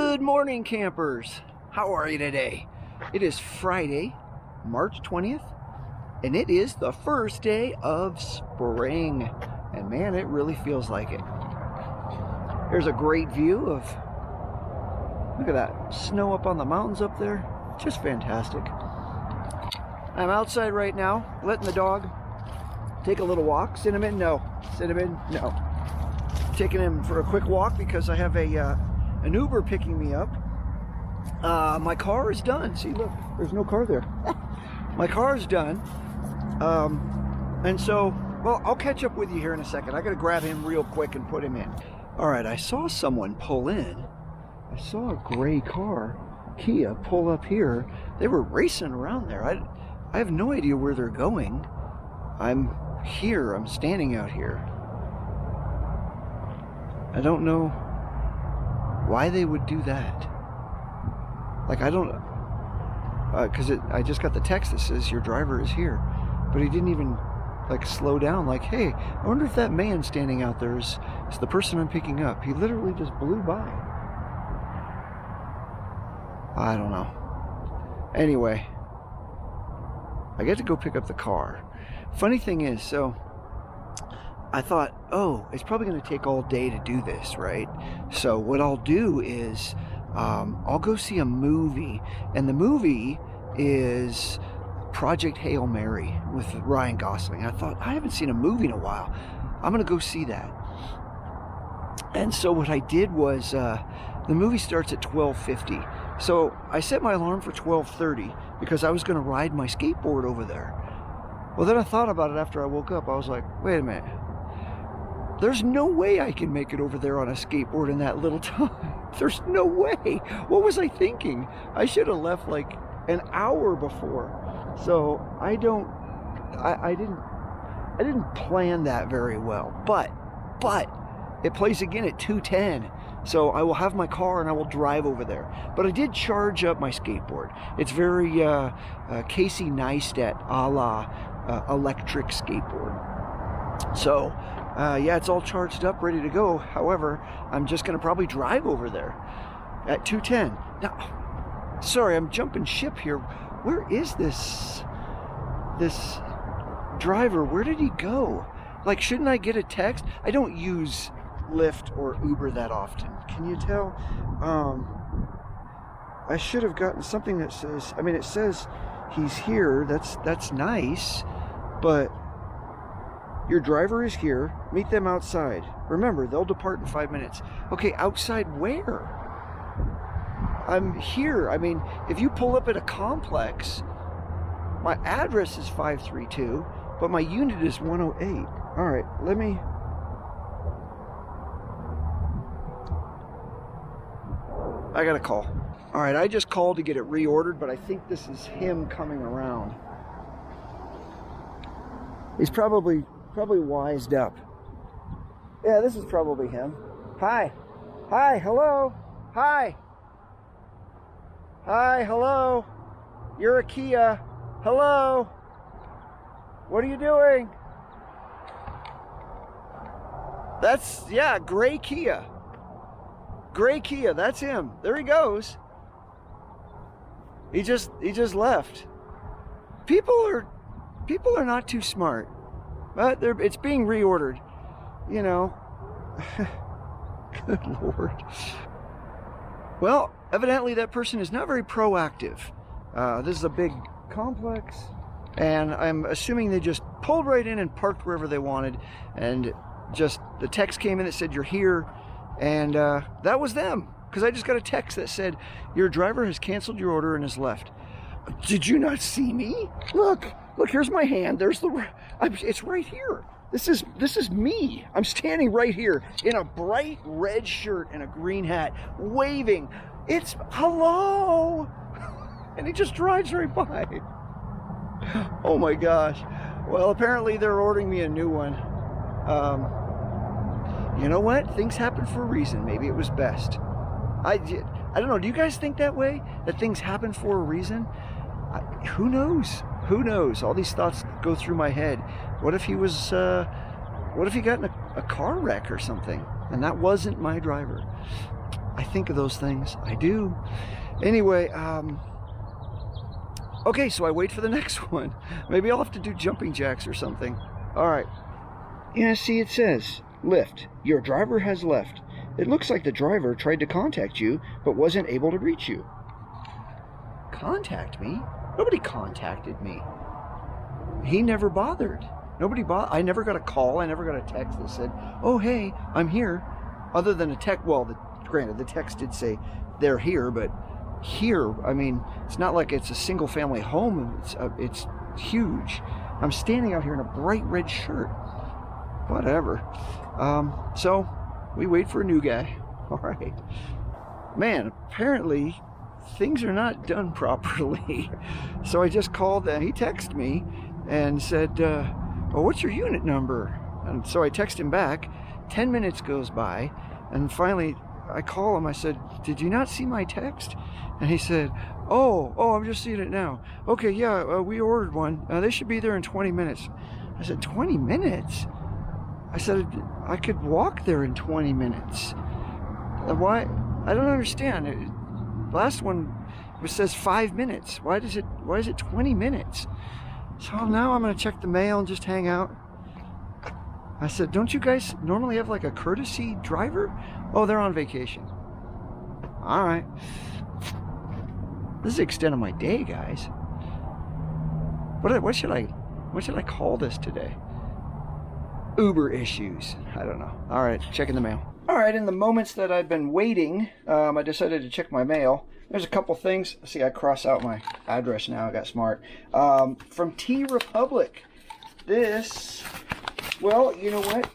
Good morning, campers. How are you today? It is Friday, March 20th, and it is the first day of spring. And man, it really feels like it. There's a great view of, look at that, snow up on the mountains up there. Just fantastic. I'm outside right now, letting the dog take a little walk. Cinnamon, no. Cinnamon, no. Taking him for a quick walk because I have an Uber picking me up. My car is done. See, look, there's no car there. My car is done. And so, well, I'll catch up with you here in a second. I got to grab him real quick and put him in. All right, I saw someone pull in. I saw a gray car, Kia, pull up here. They were racing around there. I have no idea where they're going. I'm here. I'm standing out here. I don't know why they would do that. Like, I don't, because I just got the text that says your driver is here, but he didn't even like slow down. Like, hey, I wonder if that man standing out there is the person I'm picking up. He literally just blew by. I don't know. Anyway, I get to go pick up the car. Funny thing is, so I thought, oh, it's probably going to take all day to do this, right? So what I'll do is I'll go see a movie, and the movie is Project Hail Mary with Ryan Gosling. I thought, I haven't seen a movie in a while. I'm going to go see that. And so what I did was, the movie starts at 12:50. So I set my alarm for 12:30 because I was going to ride my skateboard over there. Well, then I thought about it after I woke up. I was like, wait a minute. There's no way I can make it over there on a skateboard in that little time. There's no way. What was I thinking? I should have left like an hour before. So I didn't plan that very well. But it plays again at 2:10. So I will have my car and I will drive over there. But I did charge up my skateboard. It's very Casey Neistat a la electric skateboard. So yeah, it's all charged up, ready to go. However, I'm just going to probably drive over there at 2:10. Now, sorry, I'm jumping ship here. Where is this driver? Where did he go? Like, shouldn't I get a text? I don't use LYFT or Uber that often. Can you tell? I should have gotten something that says, I mean, it says he's here. That's nice, but your driver is here. Meet them outside. Remember, they'll depart in 5 minutes. Okay, outside where? I'm here. I mean, if you pull up at a complex, my address is 532, but my unit is 108. All right, let me... I got a call. All right, I just called to get it reordered, but I think this is him coming around. He's probably wised up. Yeah, this is probably him. Hi, hello, hi, hello. You're a Kia. Hello. What are you doing? That's, yeah, gray Kia. Gray Kia, that's him. There he goes. He just left. People are not too smart. But it's being reordered, you know. Good Lord. Well, evidently that person is not very proactive. This is a big complex, and I'm assuming they just pulled right in and parked wherever they wanted, and just the text came in that said, you're here, and that was them, because I just got a text that said, your driver has canceled your order and has left. Did you not see me? Look, here's my hand. There's it's right here. This is me. I'm standing right here in a bright red shirt and a green hat, waving. It's hello. And he just drives right by. Oh my gosh. Well, apparently they're ordering me a new one. You know what? Things happen for a reason. Maybe it was best. I don't know. Do you guys think that way? That things happen for a reason? Who knows? Who knows? All these thoughts go through my head. What if he got in a car wreck or something, and that wasn't my driver? I think of those things. I do. Anyway, okay, so I wait for the next one. Maybe I'll have to do jumping jacks or something. All right. Yeah, see, it says, LYFT, your driver has left. It looks like the driver tried to contact you, but wasn't able to reach you. Contact me? Nobody contacted me. He never bothered. I never got a call. I never got a text that said, oh, hey, I'm here. Other than a text. Well, granted, the text did say they're here, but here, I mean, it's not like it's a single family home. It's huge. I'm standing out here in a bright red shirt. Whatever. So we wait for a new guy. All right. Man, apparently things are not done properly. So I just called, he texted me and said, oh, what's your unit number? And so I text him back. 10 minutes goes by, and finally I call him. I said, did you not see my text? And he said, oh, I'm just seeing it now. Okay, yeah, we ordered one. They should be there in 20 minutes. I said, 20 minutes? I said, I could walk there in 20 minutes. Why? I don't understand. Last one says 5 minutes. Why is it 20 minutes? So now I'm going to check the mail and just hang out. I said, don't you guys normally have like a courtesy driver? Oh, they're on vacation. All right. This is the extent of my day, guys. What should I call this today? Uber issues. I don't know. All right, checking the mail. All right, in the moments that I've been waiting, I decided to check my mail. There's a couple things. See, I cross out my address now. I got smart. From T Republic. This, well, you know what?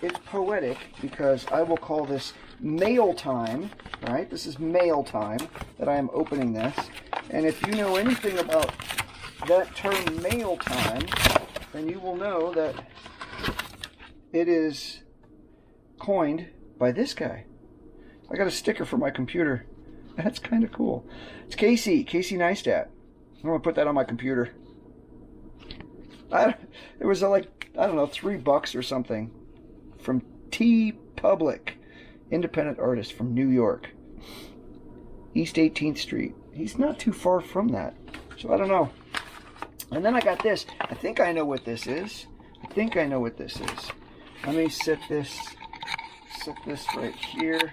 It's poetic because I will call this mail time. Right? This is mail time that I am opening this. And if you know anything about that term mail time, then you will know that it is coined by this guy. I got a sticker for my computer. That's kind of cool. It's Casey Neistat. I'm going to put that on my computer. It was like, I don't know, $3 or something. From T Public. Independent artist from New York. East 18th Street. He's not too far from that. So I don't know. And then I got this. I think I know what this is. Let me set this right here.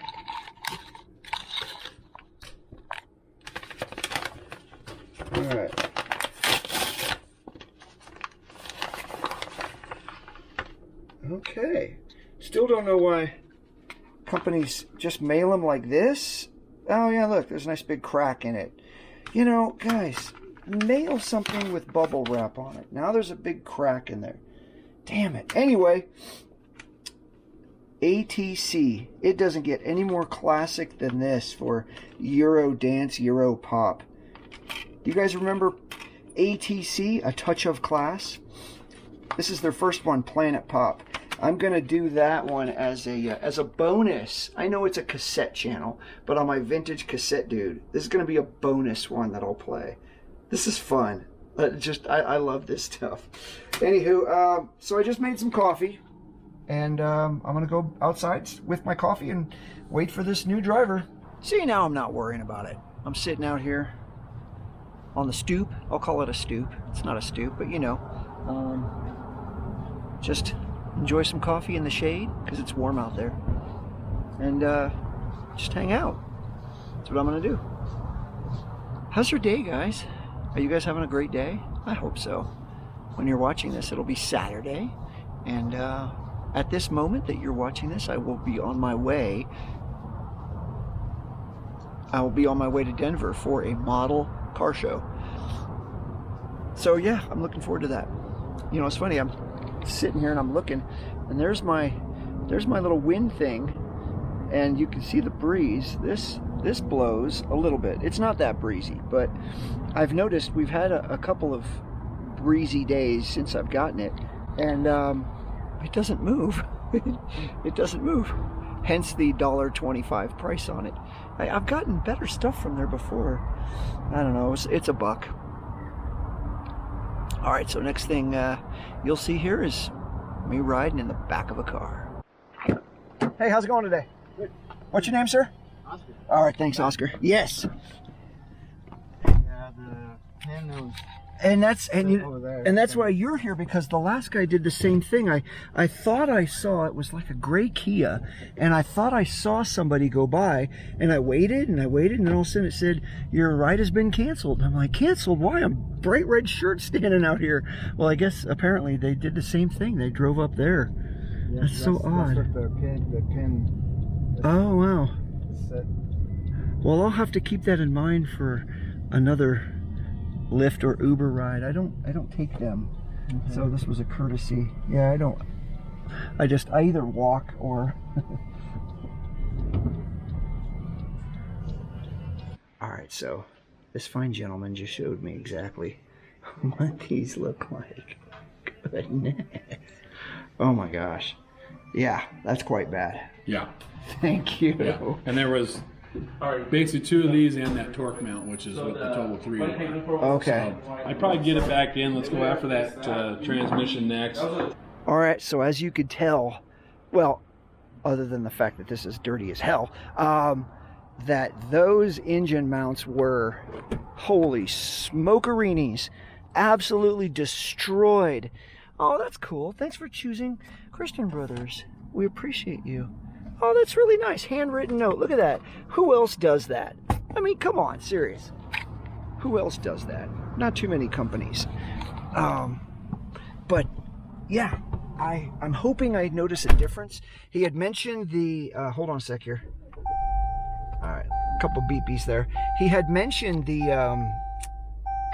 All right. Okay. Still don't know why companies just mail them like this. Oh yeah, look, there's a nice big crack in it. You know, guys, mail something with bubble wrap on it. Now there's a big crack in there. Damn it. Anyway, ATC. It doesn't get any more classic than this for Euro dance, Euro pop. Do you guys remember ATC, A Touch of Class? This is their first one, Planet Pop. I'm going to do that one as a bonus. I know it's a cassette channel, but on my vintage cassette dude, this is going to be a bonus one that I'll play. This is fun. I love this stuff. Anywho, so I just made some coffee, and I'm going to go outside with my coffee and wait for this new driver. See, now I'm not worrying about it. I'm sitting out here on the stoop. I'll call it a stoop. It's not a stoop, but you know. Just enjoy some coffee in the shade because it's warm out there, and just hang out. That's what I'm gonna do. How's your day, guys? Are you guys having a great day? I hope so. When you're watching this, it'll be Saturday, and at this moment that you're watching this, I will be on my way to Denver for a model car show. So yeah, I'm looking forward to that. You know, it's funny, I'm sitting here and I'm looking, and there's my little wind thing, and you can see the breeze. This blows a little bit. It's not that breezy, but I've noticed we've had a couple of breezy days since I've gotten it, and it doesn't move. It doesn't move. Hence the $1.25 price on it. I've gotten better stuff from there before. I don't know, it's a buck. All right, so next thing you'll see here is me riding in the back of a car. Hey, how's it going today? Good. What's your name, sir? Oscar. All right, thanks, Oscar. Yes. Yeah, the panels. And that's there. and that's why you're here, because the last guy did the same thing. I thought I saw, it was like a gray Kia, and I thought I saw somebody go by, and I waited and all of a sudden it said, your ride has been canceled. And I'm like, canceled? Why? I'm bright red shirt standing out here. Well, I guess apparently they did the same thing. They drove up there. Yeah, that's so odd. That's what the pin. Oh wow. Set. Well, I'll have to keep that in mind for another Lyft or Uber ride. I don't take them. Mm-hmm. So this was a courtesy. Yeah, I either walk or all right, so this fine gentleman just showed me exactly what these look like. Goodness. Oh my gosh. Yeah, that's quite bad. Yeah. Thank you. Yeah. And there was basically 2 of these and that torque mount, which is what the total 3 are. Okay. So I'd probably get it back in. Let's go after that transmission next. All right, so as you could tell, well, other than the fact that this is dirty as hell, that those engine mounts were, holy smokereenies, absolutely destroyed. Oh, that's cool. Thanks for choosing Christian Brothers. We appreciate you. Oh, that's really nice. Handwritten note. Look at that. Who else does that? I mean, come on, serious. Who else does that? Not too many companies. But yeah, I'm hoping I notice a difference. He had mentioned the, hold on a sec here. All right, a couple beepies there. He had mentioned the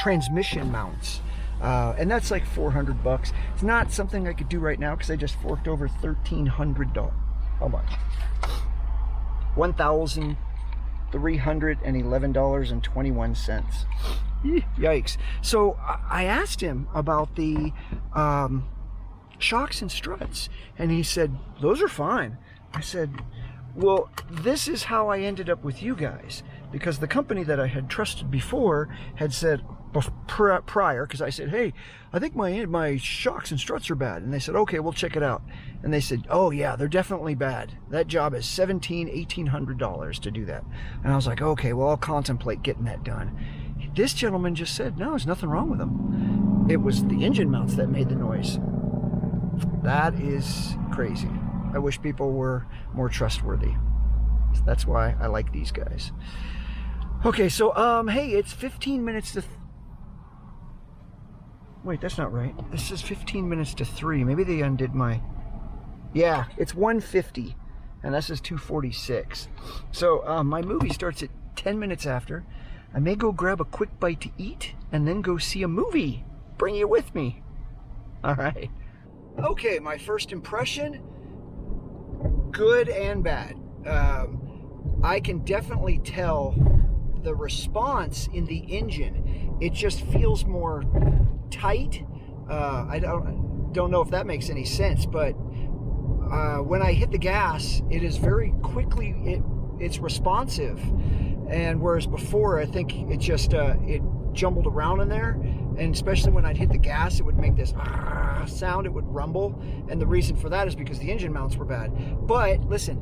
transmission mounts. And that's like $400. It's not something I could do right now because I just forked over $1,300. How much? $1,311.21. Yikes. So I asked him about the shocks and struts, and he said, those are fine. I said, well, this is how I ended up with you guys, because the company that I had trusted before had said, prior, because I said, hey, I think my shocks and struts are bad, and they said, okay, we'll check it out. And they said, oh yeah, they're definitely bad. That job is $1,800 to do that. And I was like, okay, well, I'll contemplate getting that done. This gentleman just said, no, there's nothing wrong with them. It was the engine mounts that made the noise. That is crazy. I wish people were more trustworthy. That's why I like these guys. Okay, so hey, it's 15 minutes to wait, that's not right. This is 15 minutes to 3. Maybe they undid my... Yeah, it's 1:50, and this is 2:46. So my movie starts at 10 minutes after. I may go grab a quick bite to eat and then go see a movie. Bring you with me. All right. Okay, my first impression, good and bad. I can definitely tell the response in the engine. It just feels more tight. I don't know if that makes any sense, but when I hit the gas, it is very quickly, it's responsive. And whereas before, I think it just it jumbled around in there, and especially when I'd hit the gas, it would make this sound, it would rumble, and the reason for that is because the engine mounts were bad. But listen,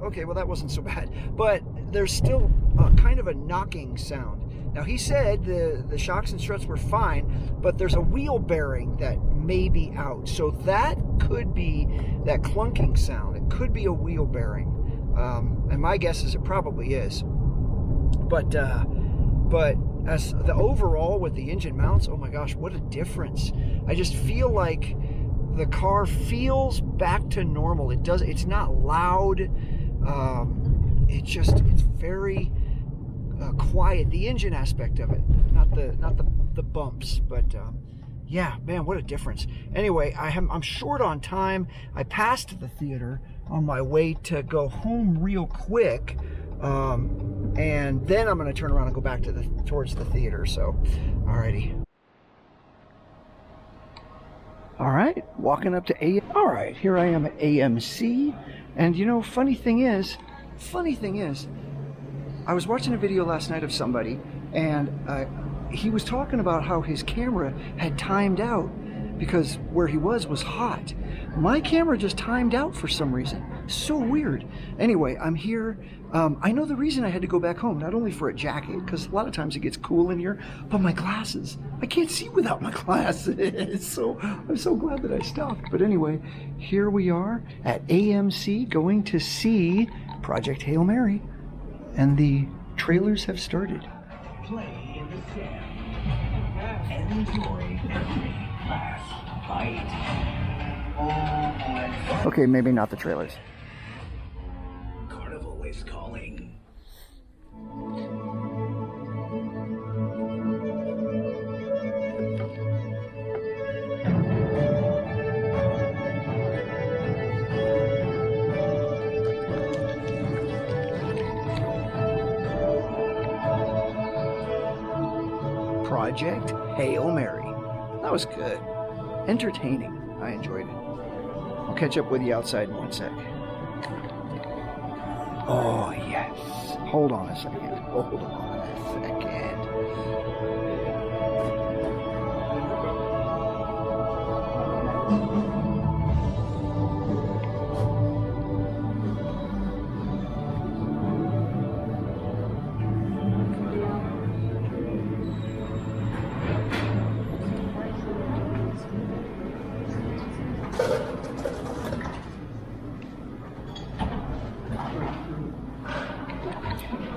okay, well, that wasn't so bad, but there's still kind of a knocking sound. Now, he said the shocks and struts were fine, but there's a wheel bearing that may be out. So that could be that clunking sound. It could be a wheel bearing. And my guess is it probably is. But as the overall with the engine mounts, oh my gosh, what a difference. I just feel like the car feels back to normal. It's not loud. It's very quiet, the engine aspect of it, not the bumps, but yeah, man, what a difference. Anyway, I'm short on time. I passed the theater on my way to go home real quick, and then I'm going to turn around and go back towards the theater. So, alrighty. All right, walking up to all right, here I am at AMC, and you know, funny thing is, I was watching a video last night of somebody, and he was talking about how his camera had timed out, because where he was hot. My camera just timed out for some reason. So weird. Anyway, I'm here. I know the reason I had to go back home, not only for a jacket, because a lot of times it gets cool in here, but my glasses. I can't see without my glasses. So I'm so glad that I stopped. But anyway, here we are at AMC going to see Project Hail Mary. And the trailers have started. Play in the sand and enjoy every last bite. Oh, Okay, maybe not the trailers. Carnival is calling. Project Hail Mary. That was good. Entertaining. I enjoyed it. I'll catch up with you outside in 1 sec. Oh, yes. Hold on a second. Hold on a second.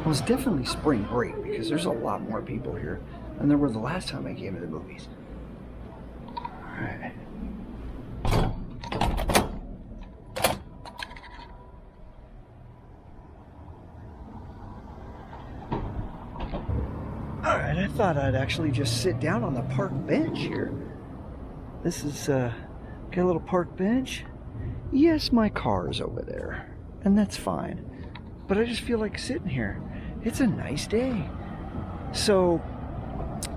Well, it's definitely spring break because there's a lot more people here than there were the last time I came to the movies. Alright. Alright, I thought I'd actually just sit down on the park bench here. This is, got a little park bench. Yes, my car is over there, and that's fine. But I just feel like sitting here. It's a nice day. So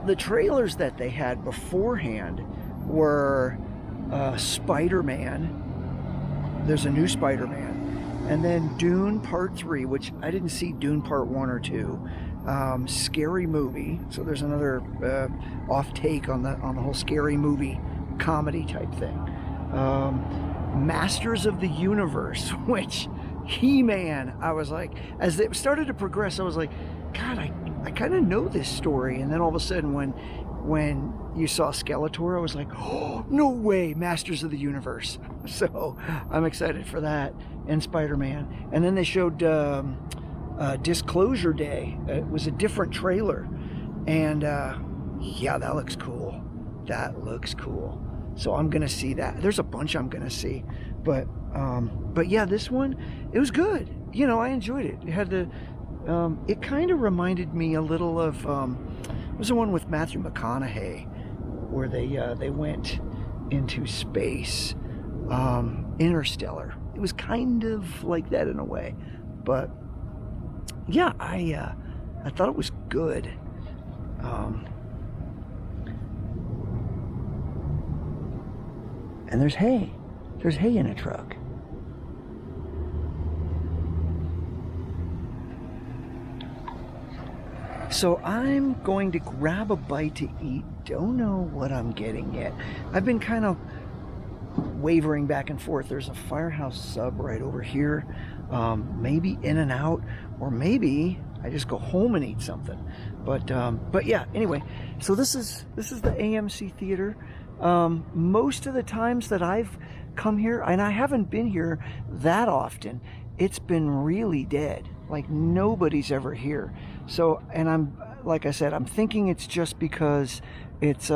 the trailers that they had beforehand were Spider-Man. There's a new Spider-Man. And then Dune Part 3, which I didn't see Dune Part 1 or 2. Scary Movie. So there's another off take on the whole scary movie comedy type thing. Masters of the Universe, which He-Man, I was like, as it started to progress, I was like, God, I kind of know this story. And then all of a sudden when you saw Skeletor, I was like, oh, no way, Masters of the Universe. So I'm excited for that, and Spider-Man. And then they showed Disclosure Day. It was a different trailer. And yeah, that looks cool. That looks cool. So I'm going to see that. There's a bunch I'm going to see. But yeah, this one, it was good. You know, I enjoyed it. It had the, it kind of reminded me a little of, it was the one with Matthew McConaughey, where they went into space, Interstellar. It was kind of like that in a way, but yeah, I thought it was good. And there's hay. There's hay in a truck. So I'm going to grab a bite to eat. Don't know what I'm getting yet. I've been kind of wavering back and forth. There's a Firehouse sub right over here. Maybe In-N-Out, or maybe I just go home and eat something. But yeah, anyway, so this is the AMC theater. Most of the times that I've come here, and I haven't been here that often, it's been really dead. Like nobody's ever here. So, and I'm, like I said, I'm thinking it's just because it's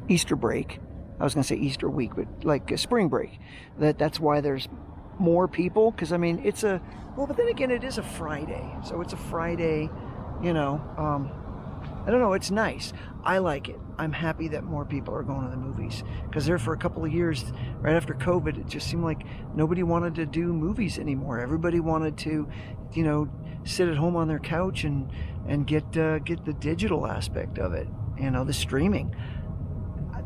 Easter break. I was gonna say Easter week, but like a spring break. That's why there's more people. Because I mean, but then again, it is a Friday, so it's a Friday. You know, I don't know. It's nice. I like it. I'm happy that more people are going to the movies, because there for a couple of years, right after COVID, it just seemed like nobody wanted to do movies anymore. Everybody wanted to, you know, sit at home on their couch and get the digital aspect of it. You know, the streaming.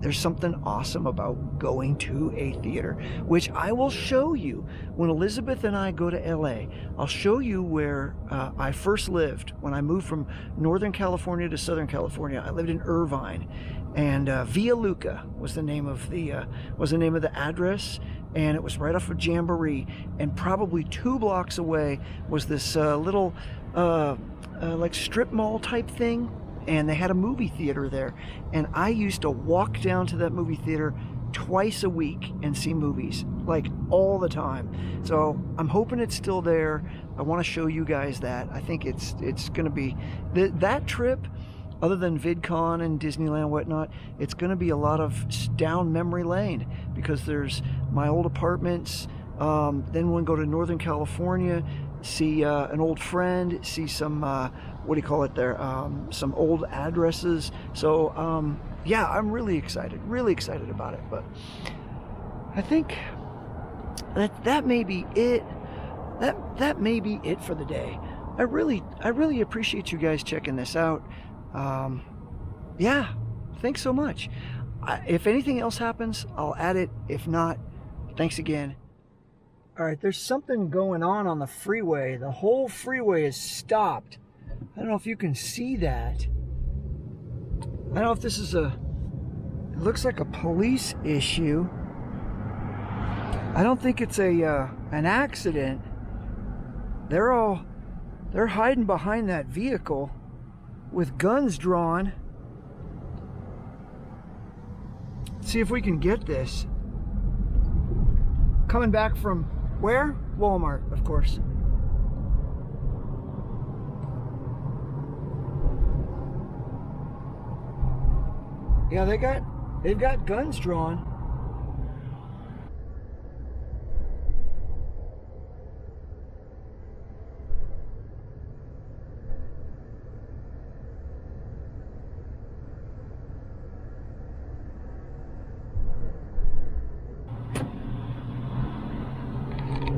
there's something awesome about going to a theater, which I will show you when Elizabeth and I go to LA. I'll show you where I first lived when I moved from Northern California to Southern California. I lived in Irvine, and Via Luca was the name of the address, and it was right off of Jamboree, and probably 2 blocks away was this little like strip mall type thing, and they had a movie theater there, and I used to walk down to that movie theater twice a week and see movies, like all the time. So I'm hoping it's still there. I want to show you guys that. I think it's going to be that trip, other than VidCon and Disneyland and whatnot, it's going to be a lot of down memory lane, because there's my old apartments. Then we'll go to Northern California, see an old friend, see some what do you call it there, some old addresses. So yeah, I'm really excited about it. But I think that may be it. That may be it for the day. I really appreciate you guys checking this out. Yeah, thanks so much. If anything else happens, I'll add it. If not, thanks again. All right, there's something going on the freeway. The whole freeway is stopped. I don't know if you can see that. I don't know if this is it looks like a police issue. I don't think it's an accident. They're hiding behind that vehicle with guns drawn. Let's see if we can get this. Coming back from where? Walmart, of course. Yeah, they've got guns drawn.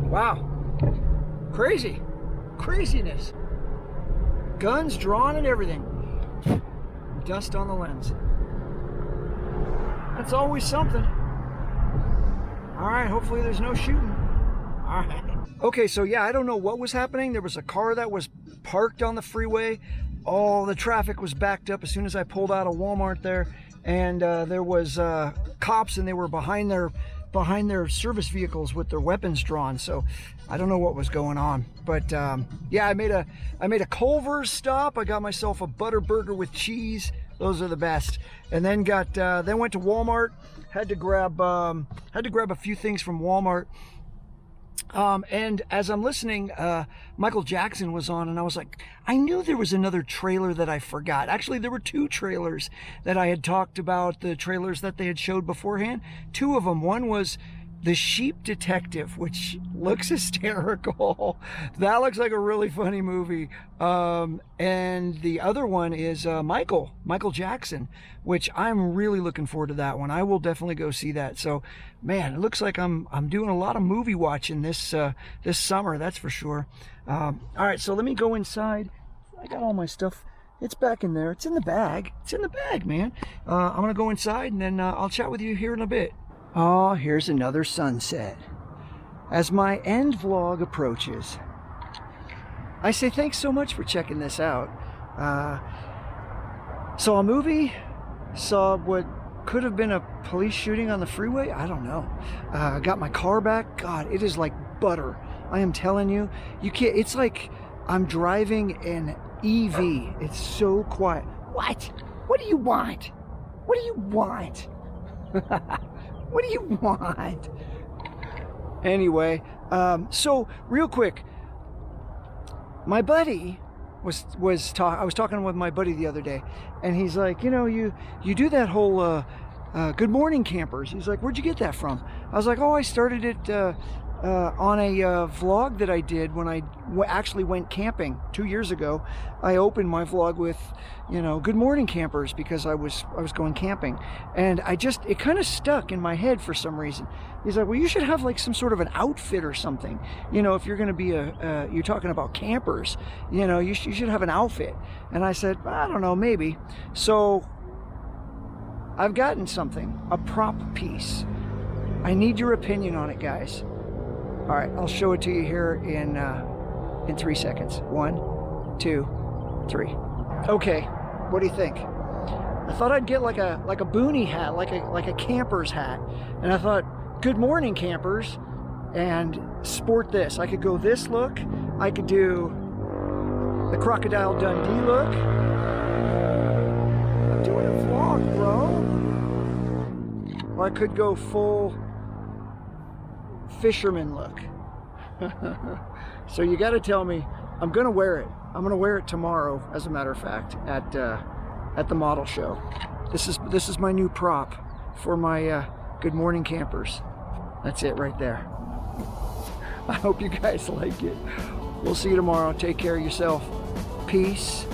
Wow. Craziness. Guns drawn and everything. Dust on the lens. That's always something. All right, hopefully there's no shooting. All right. Okay, so yeah, I don't know what was happening. There was a car that was parked on the freeway. All the traffic was backed up as soon as I pulled out of Walmart there. And there was cops, and they were behind their service vehicles with their weapons drawn. So I don't know what was going on, but yeah, I made a Culvers stop. I got myself a butter burger with cheese. Those are the best. And then then went to Walmart. Had to grab a few things from Walmart. And as I'm listening, Michael Jackson was on, and I was like, I knew there was another trailer that I forgot. Actually, there were 2 trailers that I had talked about, the trailers that they had showed beforehand. 2 of them. One was The Sheep Detective, which looks hysterical. That looks like a really funny movie. And the other one is Michael Jackson, which I'm really looking forward to that one. I will definitely go see that. So, man, it looks like I'm doing a lot of movie watching this summer, that's for sure. All right, so let me go inside. I got all my stuff. It's back in there. It's in the bag. It's in the bag, man. I'm going to go inside, and then I'll chat with you here in a bit. Oh, here's another sunset. As my end vlog approaches, I say thanks so much for checking this out. Saw a movie, saw what could have been a police shooting on the freeway. I don't know. Got my car back. God, it is like butter. I am telling you, you can't. It's like I'm driving an EV. It's so quiet. What? What do you want? What do you want? What do you want? Anyway, so real quick, my buddy I was talking with my buddy the other day, and he's like, you do that whole Good Morning Campers. He's like, where'd you get that from? I was like, oh, I started it on a vlog that I did when I actually went camping 2 years ago. I opened my vlog with, Good Morning Campers, because I was going camping, and it kind of stuck in my head for some reason. He's like, well, you should have like some sort of an outfit or something. If you're going to be you're talking about campers, you should have an outfit. And I said, I don't know, maybe. So I've gotten something, a prop piece. I need your opinion on it, guys. All right, I'll show it to you here in 3 seconds. 1, 2, 3. Okay, what do you think? I thought I'd get like a boonie hat, like a camper's hat, and I thought, good morning, campers, and sport this. I could go this look. I could do the Crocodile Dundee look. I'm doing a vlog, bro. Or I could go full fisherman look. So you got to tell me. I'm gonna wear it. I'm gonna wear it tomorrow, as a matter of fact, at the model show. This is my new prop for my Good Morning Campers. That's it right there. I hope you guys like it. We'll see you tomorrow. Take care of yourself. Peace